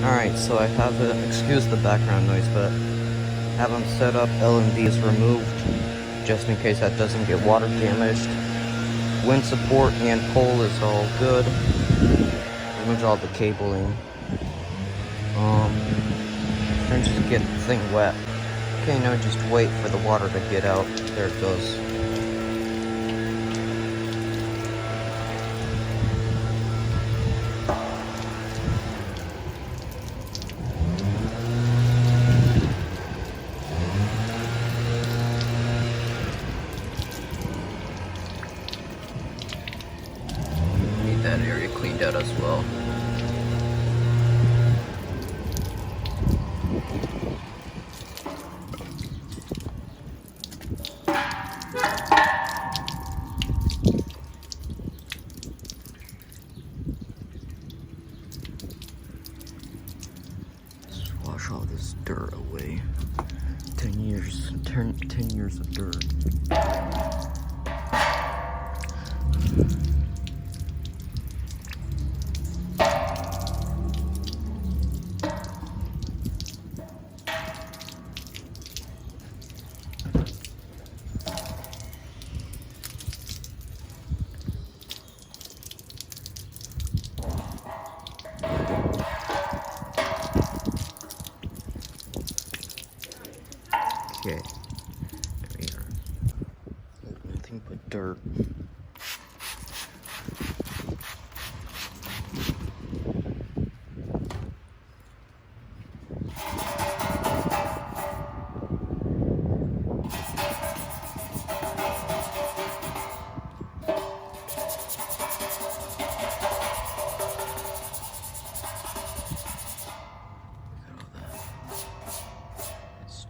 Alright, so I have excuse the background noise, but have them set up. L&D is removed, just in case that doesn't get water damaged. Wind support and pole is all good. Remove all the cabling. And just get the thing wet. Okay, now just wait for the water to get out. There it goes. Need that area cleaned out as well. Wash all this dirt away. 10 years of dirt. Okay, there we are. Nothing but dirt.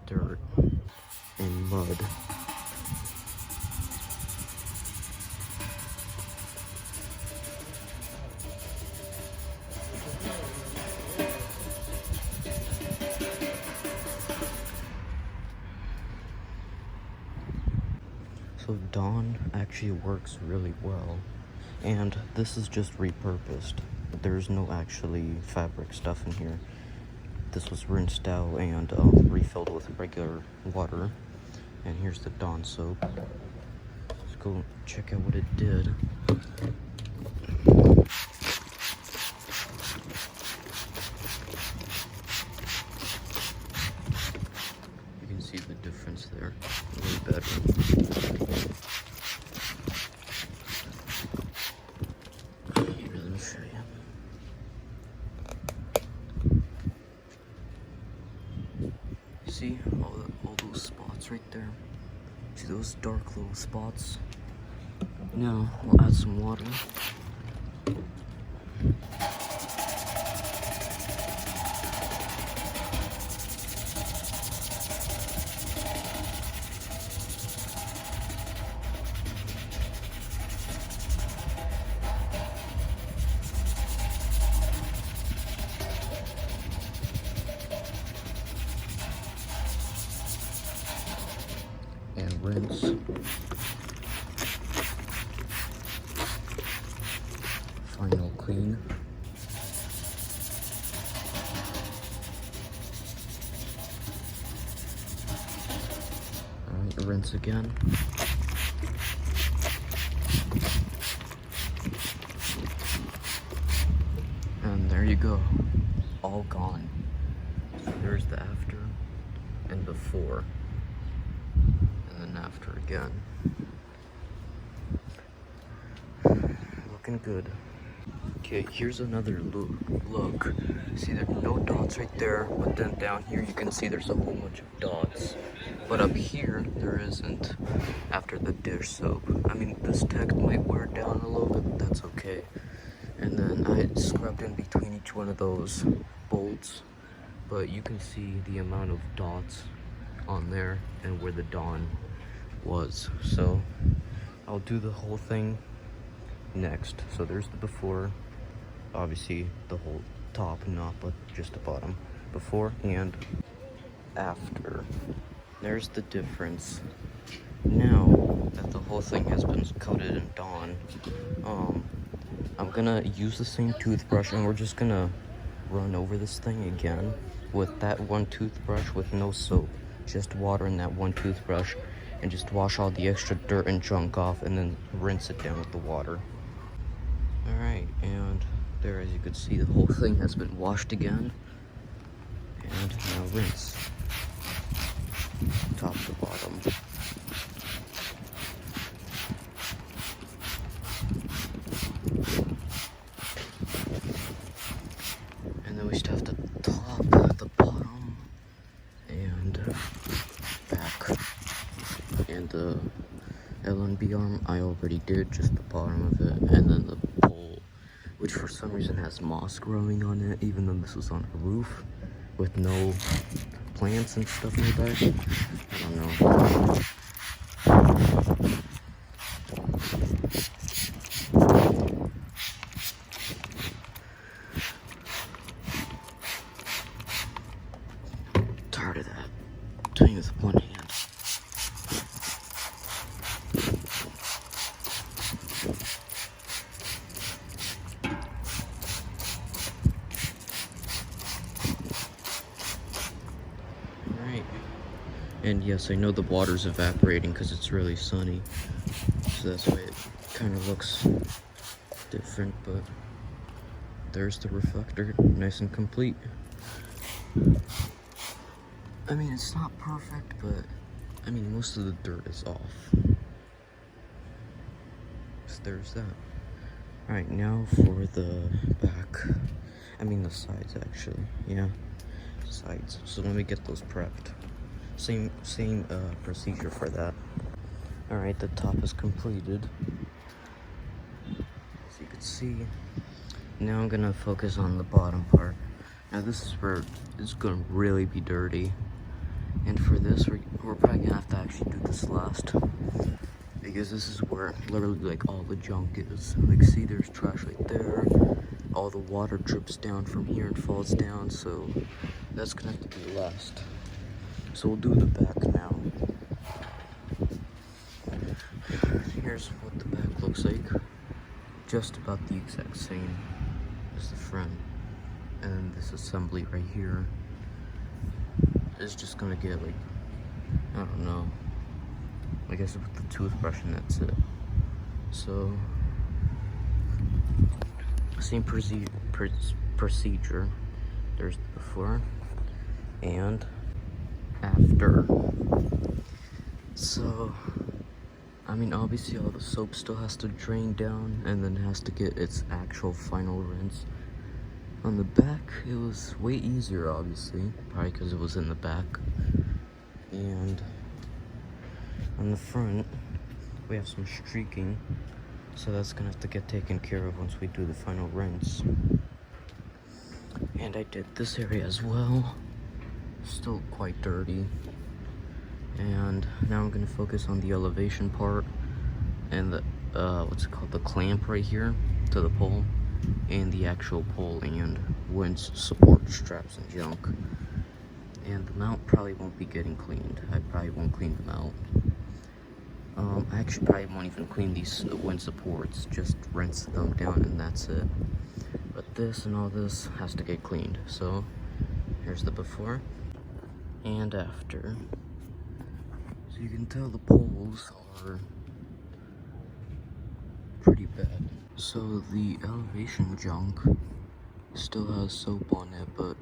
Dirt and mud. So Dawn actually works really well, and this is just repurposed. There's no actually fabric stuff in here. This was rinsed out and refilled with regular water. And here's the Dawn soap. Let's go check out what it did. You can see the difference there. Way better. Here, let me show you. See all those spots right there? See those dark little spots? Now we'll add some water. And rinse. Final clean. Alright, rinse again. And there you go. All gone. So there's the after and before. And then after again. Looking good. Okay, here's another look. See, there's no dots right there, but then down here you can see there's a whole bunch of dots. But up here, there isn't after the dish soap. I mean, this text might wear down a little bit, but that's okay. And then I scrubbed in between each one of those bolts, but you can see the amount of dots on there and where the Dawn was. So I'll do the whole thing next. So there's the before, obviously the whole top, not but just the bottom. Before and after. There's the difference. Now that the whole thing has been coated in Dawn, I'm gonna use the same toothbrush and we're just gonna run over this thing again with that one toothbrush with no soap. Just water in that one toothbrush and just wash all the extra dirt and junk off and then rinse it down with the water. Alright, and there, as you can see, the whole thing has been washed again. And now rinse. Top to bottom. And then we still have the top, the bottom, and back. And the L&B arm I already did, just the bottom of it, and then the pole, which for some reason has moss growing on it, even though this was on a roof with no plants and stuff nearby. I don't know. Tired of that. Doing with one hand. And yes, I know the water's evaporating because it's really sunny, so that's why it kind of looks different, but there's the reflector, nice and complete. I mean, it's not perfect, but I mean, most of the dirt is off. So there's that. Alright, now for the back. I mean the sides, actually. Yeah, sides. So let me get those prepped. Same procedure for that. Alright, the top is completed. As you can see, now I'm gonna focus on the bottom part. Now this is where it's gonna really be dirty. And for this, we're probably gonna have to actually do this last. Because this is where literally like all the junk is. Like, see, there's trash right there. All the water drips down from here and falls down, so that's gonna have to be last. So we'll do the back now. Here's what the back looks like. Just about the exact same as the front. And this assembly right here is just gonna get like, I don't know, I guess with the toothbrush and that's it. So, same procedure. There's the before and after. So, I mean, obviously all the soap still has to drain down and then has to get its actual final rinse. On the back, it was way easier, obviously, probably because it was in the back. And on the front, we have some streaking, so that's gonna have to get taken care of once we do the final rinse. And I did this area as well. Still quite dirty. And now I'm gonna focus on the elevation part and the what's it called, the clamp right here to the pole, and the actual pole and winch support straps and junk. And the mount probably won't be getting cleaned. I probably won't clean the mount. I actually probably won't even clean these wind supports, just rinse them down and that's it. But this and all this has to get cleaned. So here's the before and after. So you can tell the poles are pretty bad. So the elevation junk still has soap on it, but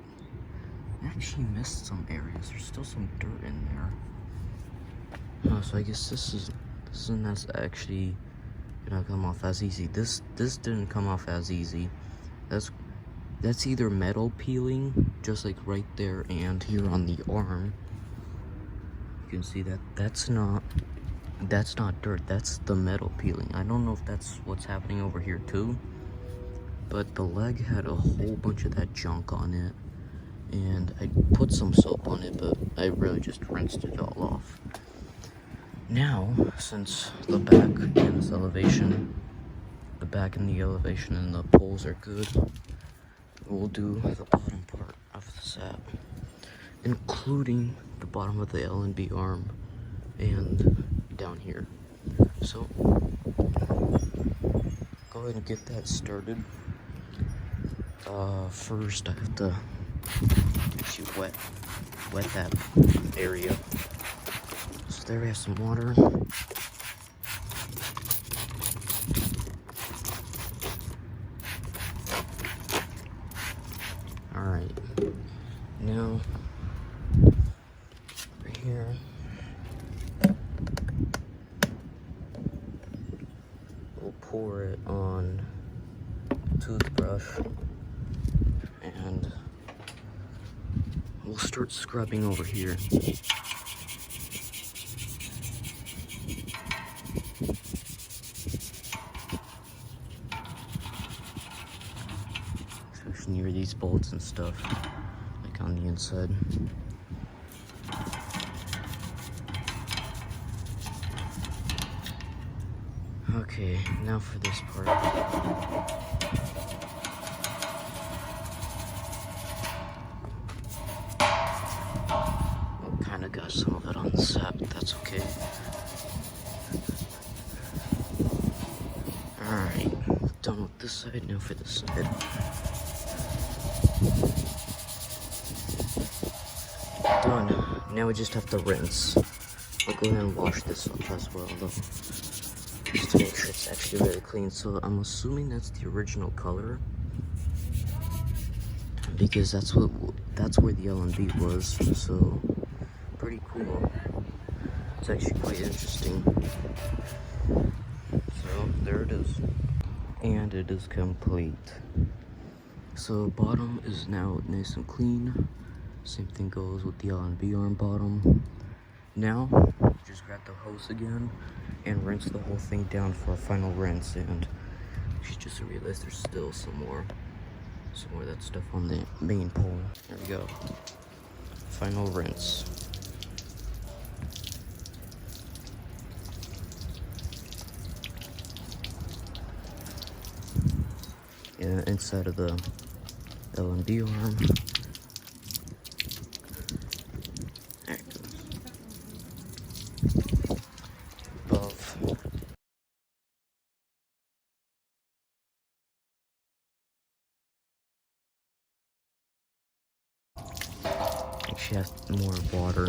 I actually missed some areas. There's still some dirt in there. So I guess this isn't as actually gonna come off as easy. This didn't come off as easy. That's either metal peeling, just like right there and here on the arm. You can see that that's not dirt, that's the metal peeling. I don't know if that's what's happening over here too, but the leg had a whole bunch of that junk on it, and I put some soap on it, but I really just rinsed it all off. Now, since the back and this elevation, the back and the elevation and the poles are good, we'll do the bottom part of the sap, including the bottom of the L&B arm and down here. So go ahead and get that started. First I have to actually wet that area. So there we have some water. Alright, now right here, we'll pour it on a toothbrush and we'll start scrubbing over here. Especially near these bolts and stuff, like on the inside. Okay, now for this part. Oh, kind of got some of it on the sap, but that's okay. Alright, done with this side, now for this side. Done. Now we just have to rinse. I'll go ahead and wash this off as well, though, just to make sure it's actually really clean. So I'm assuming that's the original color, because that's where the L&B was. So pretty cool. It's actually quite interesting. So there it is, and it is complete. So bottom is now nice and clean. Same thing goes with the L&B arm bottom. Now just grab the hose again and rinse the whole thing down for a final rinse. And actually just realized there's still some more of that stuff on the main pole. There we go. Final rinse. Yeah, inside of the L&B arm. There it goes. Above. She has more water.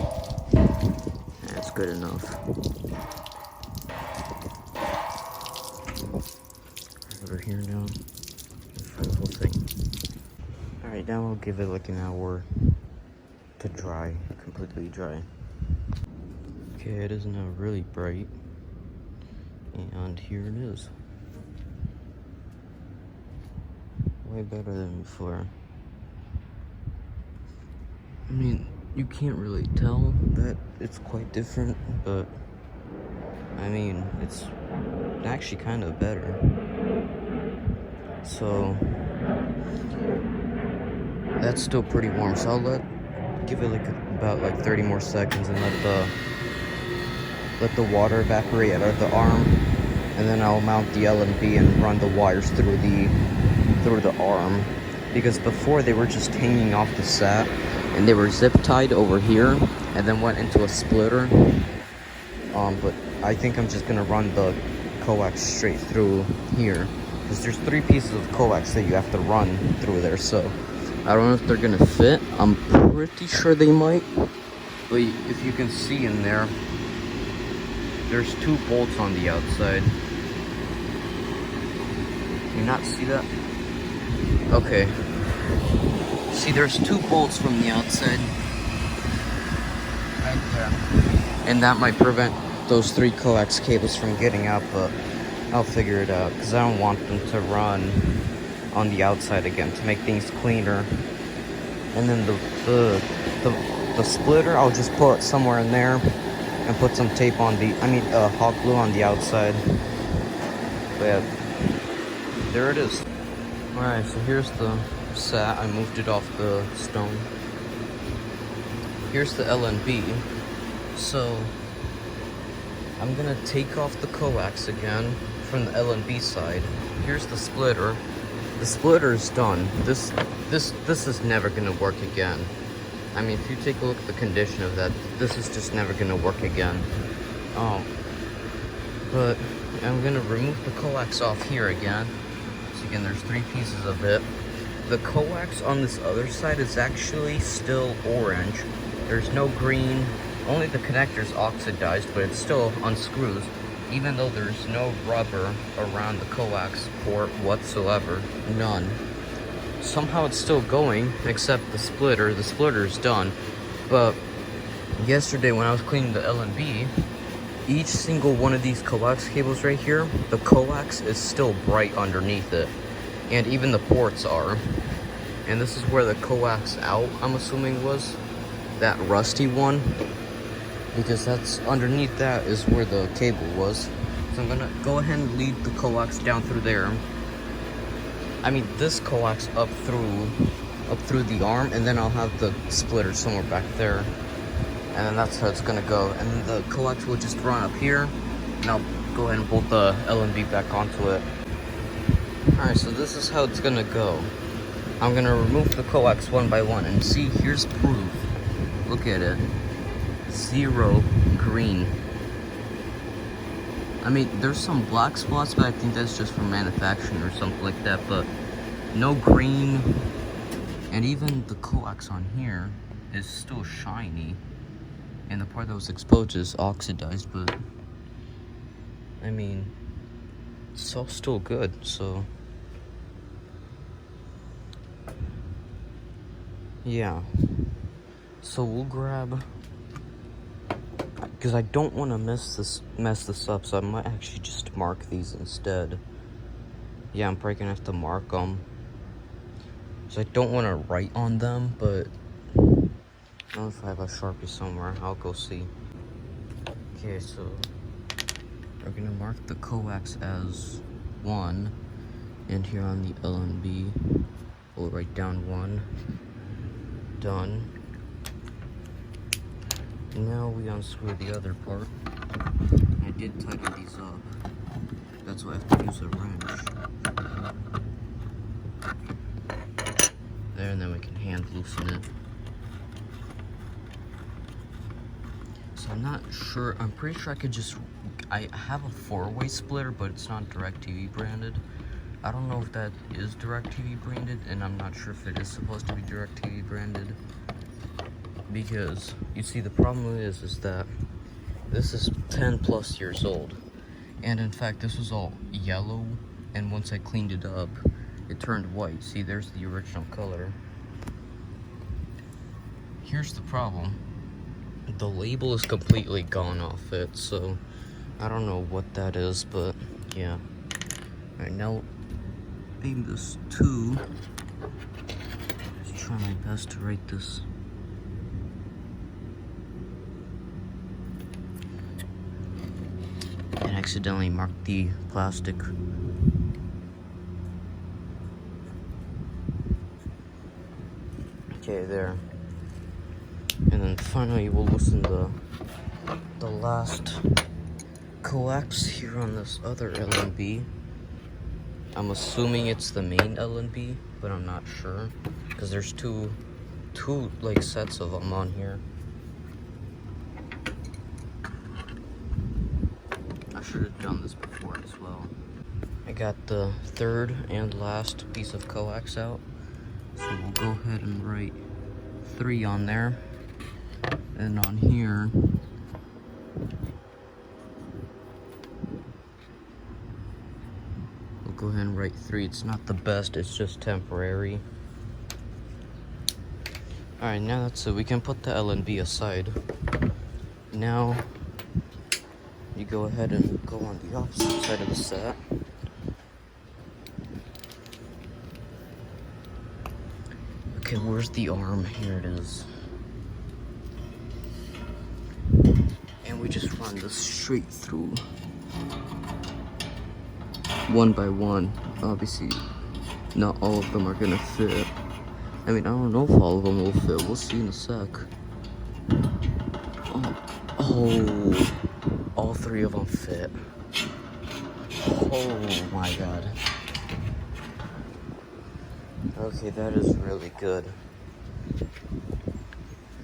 That's good enough. Over here now. For the whole thing. Alright, now I'll give it like an hour to dry, completely dry. Okay, it is now really bright. And here it is. Way better than before. I mean, you can't really tell that it's quite different, but I mean, it's actually kind of better. So that's still pretty warm, so I'll give it like about 30 more seconds and let the water evaporate out of the arm, and then I'll mount the L&B and run the wires through the arm, because before they were just hanging off the sap and they were zip tied over here and then went into a splitter. But I think I'm just gonna run the coax straight through here, because there's 3 pieces of coax that you have to run through there. So I don't know if they're gonna fit. I'm pretty sure they might, but if you can see in there, there's 2 bolts on the outside. Can you not see that? Okay. See, there's 2 bolts from the outside. Right there. And that might prevent those 3 coax cables from getting out, but I'll figure it out, because I don't want them to run on the outside again to make things cleaner. And then the splitter, I'll just put somewhere in there and put some tape on hot glue on the outside. But yeah, there it is. Alright, so here's the sat. I moved it off the stone. Here's the L&B. So I'm gonna take off the coax again from the L&B side. Here's the splitter. The splitter is done. This is never gonna work again. I mean, if you take a look at the condition of that, this is just never gonna work again. But I'm gonna remove the coax off here again. So again, there's 3 pieces of it. the coax on this other side is actually still orange. There's no green, only the connector's oxidized, but it still unscrews, even though there's no rubber around the coax port whatsoever. None. Somehow it's still going, except the splitter. The splitter's done. But yesterday when I was cleaning the L&B, each single one of these coax cables right here, the coax is still bright underneath it. And even the ports are. And this is where the coax out, I'm assuming, was. That rusty one. Because that's underneath that is where the cable was. So I'm gonna go ahead and lead the coax down through there. I mean, this coax up through the arm, and then I'll have the splitter somewhere back there. And then that's how it's gonna go. And then the coax will just run up here, and I'll go ahead and bolt the L&B back onto it. Alright, so this is how it's gonna go. I'm gonna remove the coax one by one, and see, here's proof. Look at it. 0 green. I mean, there's some black spots, but I think that's just from manufacturing or something like that, but no green. And even the coax on here is still shiny. And the part that was exposed is oxidized, but I mean, it's all still good, so yeah. So we'll grab, because I don't want to mess this up, so I might actually just mark these instead. Yeah, I'm probably gonna have to mark them. So I don't want to write on them, but I don't know if I have a Sharpie somewhere. I'll go see. Okay, so we're gonna mark the coax as 1, and here on the L&B, we'll write down 1. Done. Now we unscrew the other part. I did tighten these up. That's why I have to use a wrench. There, and then we can hand loosen it. So I'm not sure. I'm pretty sure I could just. I have a 4-way splitter, but it's not DirecTV branded. I don't know if that is DirecTV branded, and I'm not sure if it is supposed to be DirecTV branded. Because, you see, the problem is that this is 10 plus years old. And in fact, this was all yellow, and once I cleaned it up, it turned white. See, there's the original color. Here's the problem. The label is completely gone off it, so I don't know what that is, but yeah. Alright, now aim this 2. Just try my best to write this. And accidentally marked the plastic. Okay, there. And then finally we'll loosen the last coax here on this other L&B. I'm assuming it's the main L&B, but I'm not sure because there's two like sets of them on here. I should have done this before as well. I got the third and last piece of coax out, so we'll go ahead and write 3 on there, and on here we'll go ahead and write 3. It's not the best, it's just temporary. Alright, now that's it. We can put the L&B aside. Now you go ahead and go on the opposite side of the set. Okay, where's the arm? Here it is. And we just run this straight through. One by one. Obviously, not all of them are gonna fit. I mean, I don't know if all of them will fit. We'll see in a sec. Oh, all 3 of them fit. Oh my god. Okay, that is really good.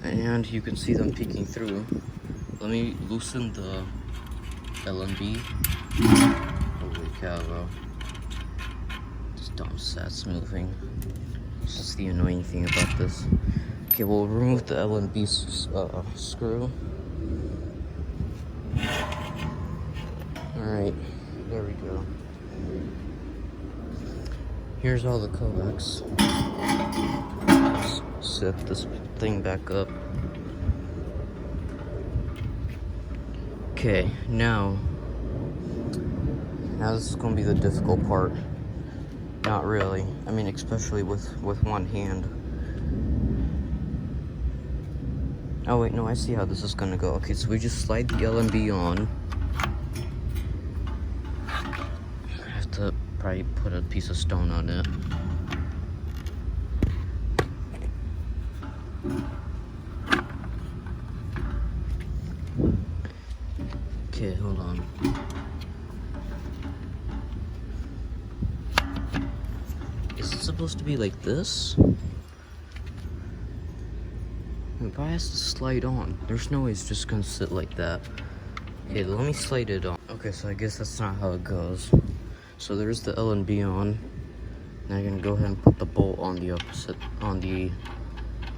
And you can see them peeking through. Let me loosen the L&B. Holy cow, bro. This dumb set's moving. It's just the annoying thing about this. Okay, we'll remove the L and B screw. Alright, there we go. Here's all the coax. Let's set this thing back up. Okay, now this is gonna be the difficult part. Not really. I mean, especially with one hand. Oh wait, no, I see how this is gonna go. Okay, so we just slide the L and B on. I have to probably put a piece of stone on it. Okay, hold on. Is it supposed to be like this? It probably has to slide on. There's no way it's just gonna sit like that. Okay, let me slide it on. Okay, so I guess that's not how it goes. So there's the L and B on. Now I'm gonna go ahead and put the bolt on the opposite, on the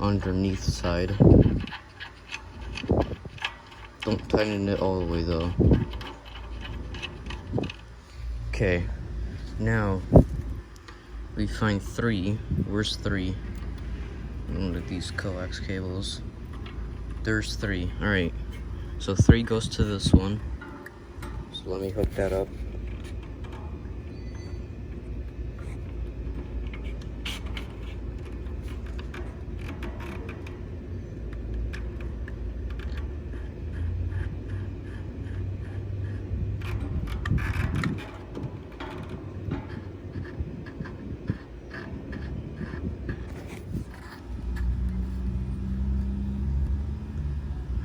underneath side. Don't tighten it all the way though. Okay, now we find 3. Where's 3? One of these coax cables. There's 3. Alright, so 3 goes to this one. So let me hook that up.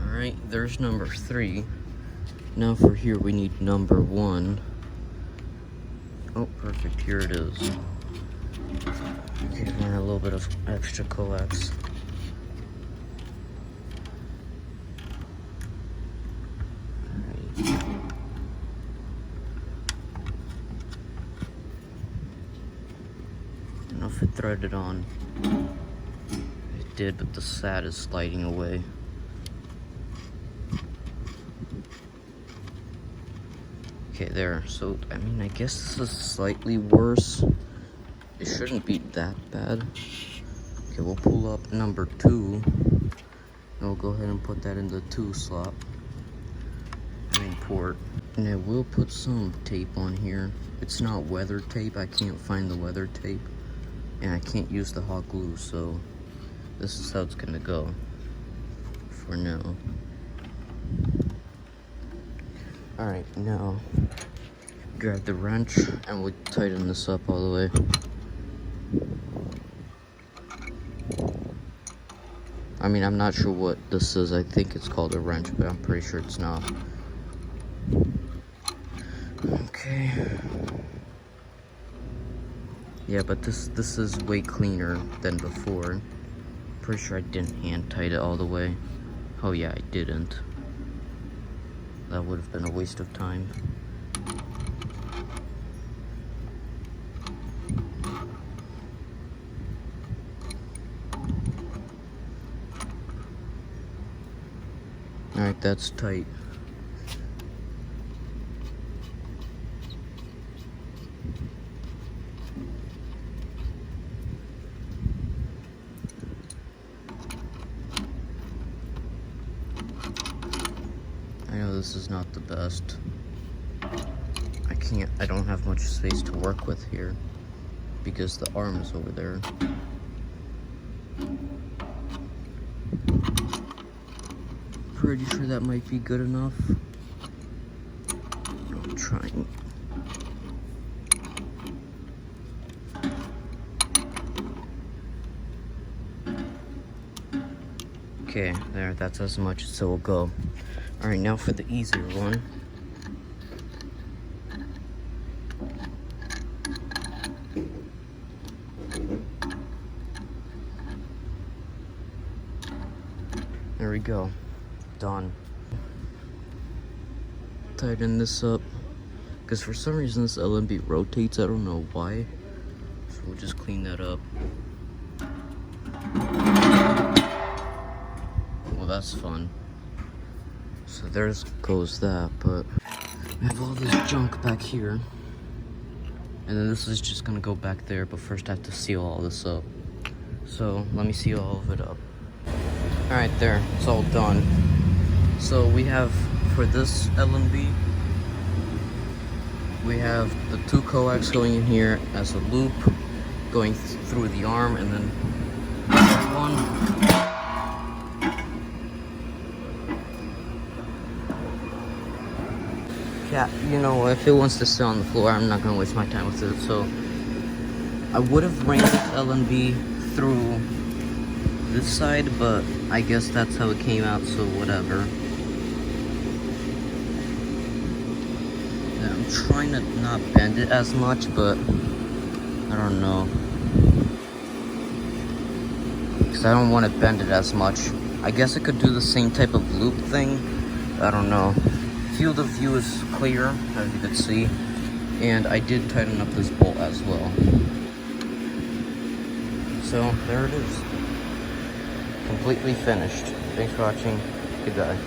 Alright, there's number 3. Now for here we need number 1. Oh, perfect, here it is. Okay, run a little bit of extra coax. Alright. I don't know if it threaded on. It did, but the SAT is sliding away. Okay, there. So, I mean, I guess this is slightly worse. It shouldn't be that bad. Okay, we'll pull up number 2. And we'll go ahead and put that in the 2 slot. Port. And I will put some tape on here. It's not weather tape. I can't find the weather tape. And I can't use the hot glue, so this is how it's gonna go for now. Alright, now grab the wrench and we'll tighten this up all the way. I mean, I'm not sure what this is. I think it's called a wrench, but I'm pretty sure it's not. Okay. Yeah, but this is way cleaner than before. Pretty sure I didn't hand tight it all the way. Oh yeah, I didn't. That would have been a waste of time. Alright, that's tight. I know this is not the best. I don't have much space to work with here because the arm is over there. Pretty sure that might be good enough. I'm trying. Okay, there, that's as much as it will go. Alright, now for the easier one. There we go. Done. Tighten this up. Because for some reason this LMB rotates. I don't know why. So we'll just clean that up. Well, that's fun. So there goes that, but I have all this junk back here. And then this is just gonna go back there, but first I have to seal all this up. So let me seal all of it up. All right, there, it's all done. So we have, for this LNB, we have the 2 coax going in here as a loop, going through the arm, and then one. Yeah, you know, if it wants to sit on the floor, I'm not gonna waste my time with it. So I would have ran this LNB through this side, but I guess that's how it came out, so whatever. Yeah, I'm trying to not bend it as much, but I don't know. Because I don't want to bend it as much. I guess it could do the same type of loop thing. I don't know. Field of view is clear, as you can see. And I did tighten up this bolt as well. So, there it is. Completely finished. Thanks for watching. Goodbye.